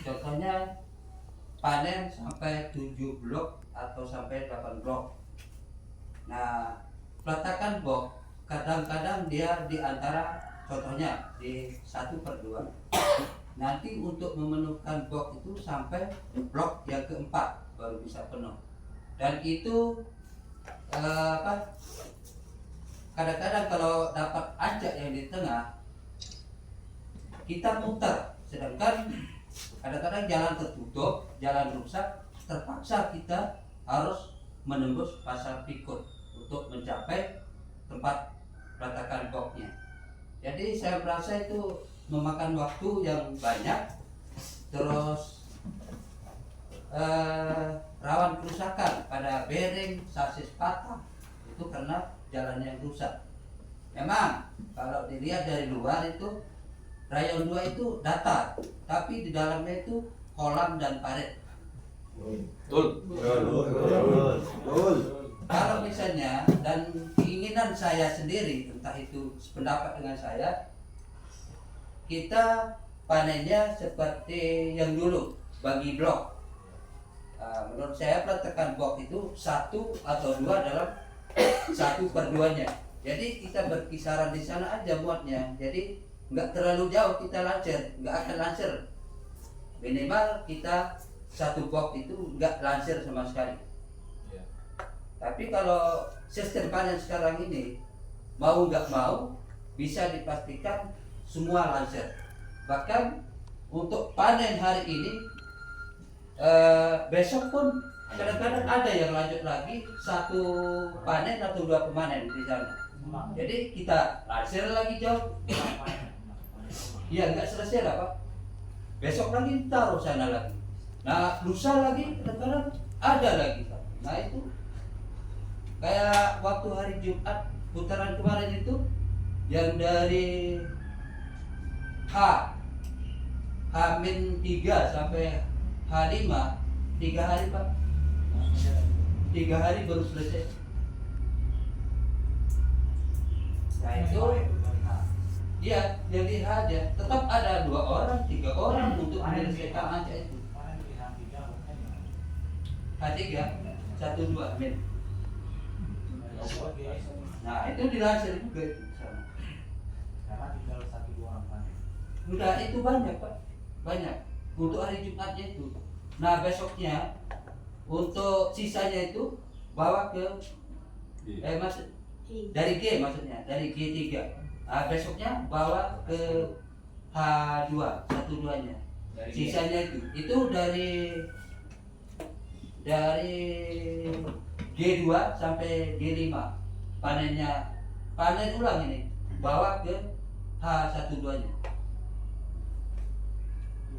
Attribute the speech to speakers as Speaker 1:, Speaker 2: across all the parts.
Speaker 1: Contohnya panen sampai 7 blok atau sampai 8 blok. Nah, peletakan blok kadang-kadang dia di antara, contohnya di 1/2. Nanti untuk memenuhkan blok itu sampai blok yang keempat baru bisa penuh. Dan itu kadang-kadang kalau dapat ancak yang di tengah kita muter, sedangkan kadang-kadang jalan tertutup, jalan rusak, terpaksa kita harus menembus pasar pikut untuk mencapai tempat peletakan bloknya. Jadi saya merasa itu memakan waktu yang banyak, terus rawan kerusakan pada bearing, sasis patah, itu karena jalan yang rusak. Memang kalau dilihat dari luar itu rayon 2 itu datar, tapi di dalamnya itu kolam dan parit.
Speaker 2: Betul.
Speaker 1: Kalau misalnya, dan keinginan saya sendiri, entah itu sependapat dengan saya, kita panennya seperti yang dulu, bagi blok. Menurut saya peletakan blok itu 1 atau 2 dalam 1/2-nya. Jadi kita berkisaran di sana aja muatnya. Jadi nggak terlalu jauh kita lancer, nggak akan lancer. Minimal kita 1 blok itu nggak lancer sama sekali. Tapi kalau sistem panen sekarang ini, mau nggak mau bisa dipastikan semua lancer. Bahkan untuk panen hari ini, besok pun kadang-kadang ada yang lanjut lagi 1 panen atau 2 pemanen di sana. Jadi kita lancer lagi jauh. Iya, nggak selesai lah Pak. Besok lagi taruh sana lagi. Nah, lusa lagi kadang-kadang ada lagi. Nah itu kayak waktu hari Jumat putaran kemarin itu, yang dari H-3 sampai H5, 3 hari Pak. 3 hari baru selesai. Nah itu, ya jadi aja. Tetap ada 2 orang, 3 orang untuk menyelesaikan ancak itu. H3, 1-2 min. Nah itu dilansir juga itu sama.
Speaker 3: Karena tinggal 1-2 orang panen.
Speaker 1: Udah itu banyak Pak, banyak untuk hari Jumatnya itu. Nah besoknya untuk sisanya itu bawa ke maksud dari G, maksudnya dari G3. Nah, besoknya bawa ke H2, 1/2-nya. Sisanya itu dari G2 sampai G5. Panen ulang ini bawa ke H12-nya.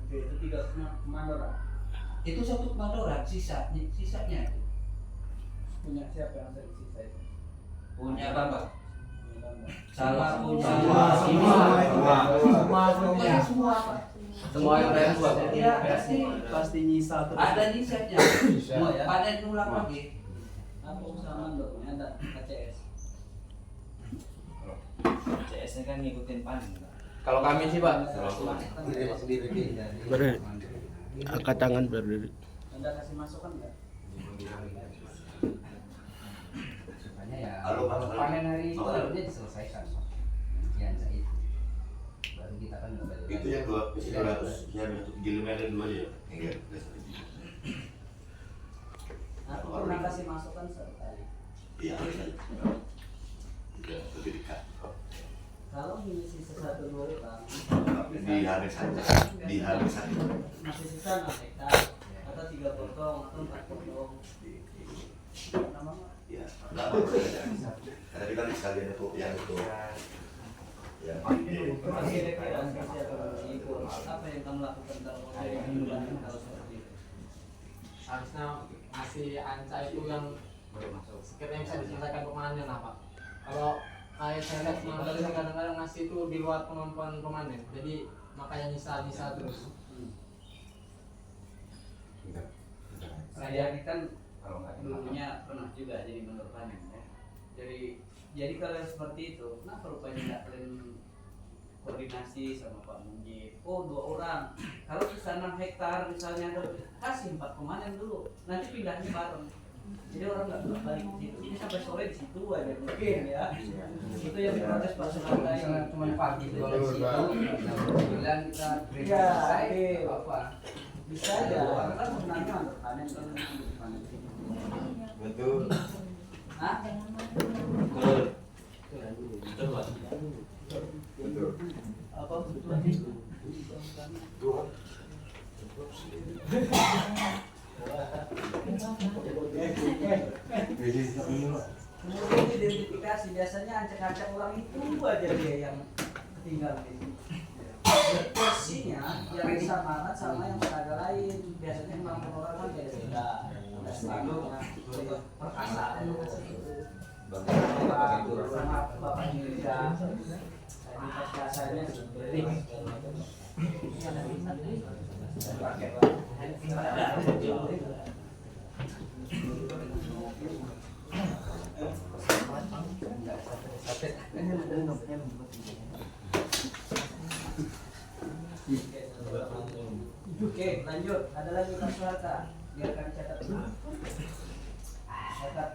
Speaker 4: Itu tidak Mandora.
Speaker 1: Itu 1 Mandora, sisanya itu.
Speaker 4: Punya siapa yang dari sisa itu?
Speaker 1: Punya Bapak.
Speaker 4: Salah
Speaker 1: punya
Speaker 4: semua Pak.
Speaker 2: Semua yang lain buat.
Speaker 1: Ya,
Speaker 4: Pasti nyisa terus.
Speaker 1: ada nyisanya.
Speaker 4: Semua ya.
Speaker 1: Panen ulang lagi.
Speaker 4: Apa usaha Mandor? Ada KCS.
Speaker 5: CS-nya kan ngikutin panen.
Speaker 2: Kalau kami sih Pak,
Speaker 6: angkat tangan berdiri.
Speaker 4: Anda kasih masukan nggak?
Speaker 5: Makanya ya panen hari itu harusnya diselesaikan yang itu. Baru kita kan kembali.
Speaker 7: Itu yang 200 yang untuk giliran 2 aja ya. Enggak.
Speaker 4: Aku pernah kasih masukan sekali.
Speaker 7: Iya. Tidak lebih dekat.
Speaker 4: Kalau mengisi satu 2 orang,
Speaker 7: Di hari saja. Di hari saja.
Speaker 4: masih sisa 6 hektar atau 3 potong atau 4 potong. Nama
Speaker 7: Ya. Tapi kan sekalian itu yang itu. Yang ini.
Speaker 4: masih rekreasi atau berisiko. Apa yang kamu lakukan kalau dari mingguan kalau seperti itu?
Speaker 3: Harusnya ngasih anca itu yang sekiranya bisa diselesaikan pemanennya lah Pak. Kalau kayak saya lihat Mandor ini kadang-kadang ngasih itu di luar kemampuan pemanen, jadi makanya nyisa terus.
Speaker 5: Saya ini kan dulunya pernah juga jadi mentor panen ya. Jadi kalau seperti itu, kenapa rupanya nggak kalian koordinasi sama Pak Mujib? Oh 2 orang. Kalau
Speaker 4: tanam hektar misalnya kasih 4 pemanen dulu, nanti pindahnya bareng. Jadi orang nggak bolak balik di situ. Ini sampai sore di situ aja mungkin ya. Itu yang diprotes Pak Sulantai.
Speaker 5: Misalnya cuma pagi doang di situ, jam 9 kita break
Speaker 4: Iya,
Speaker 5: selesai,
Speaker 4: iya.
Speaker 5: apa?
Speaker 4: Bisa aja. Karena kan sebenarnya untuk panen kan panen.
Speaker 7: Betul.
Speaker 4: Hah?
Speaker 2: Betul. Betul, Pak.
Speaker 7: Betul.
Speaker 4: Apa kebutuhannya?
Speaker 7: Tuh.
Speaker 4: Kemudian identifikasi biasanya ancak-ancak orang itu aja dia yang tinggal di sini. Posisinya yang disamakan sama yang tenaga lain. Biasanya kemampuan orang kan beda-beda. Ada standarnya, perkasa. Sama Bapak Indonesia. Tadi biasanya seperti Oke, lanjut. Ada lagi Pak Suharta. Biarkan catat dulu. Catat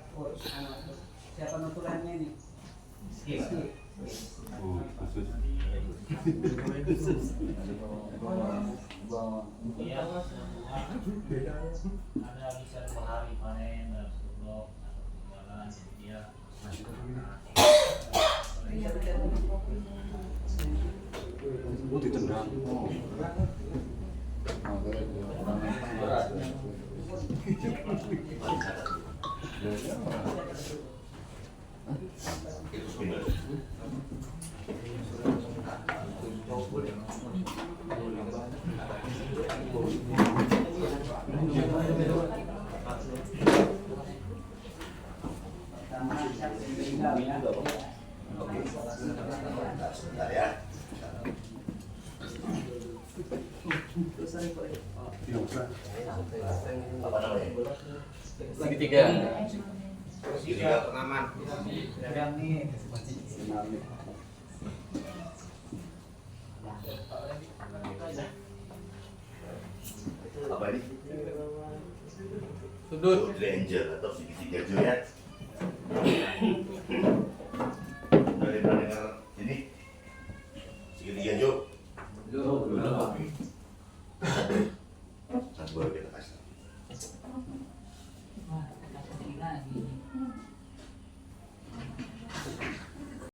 Speaker 4: siapa nutulannya ini? Skip.
Speaker 8: Ada bisa 2 hari panen dalam 1 blok atau jualan jadi dia
Speaker 7: Itu spinner. Oke. Sebentar ya. Apa namanya?
Speaker 2: Segitiga.
Speaker 7: Segitiga pengaman.
Speaker 4: Yang nih.
Speaker 7: Apa ini?
Speaker 2: Sudut.
Speaker 7: Ranger atau segitiga Joyat.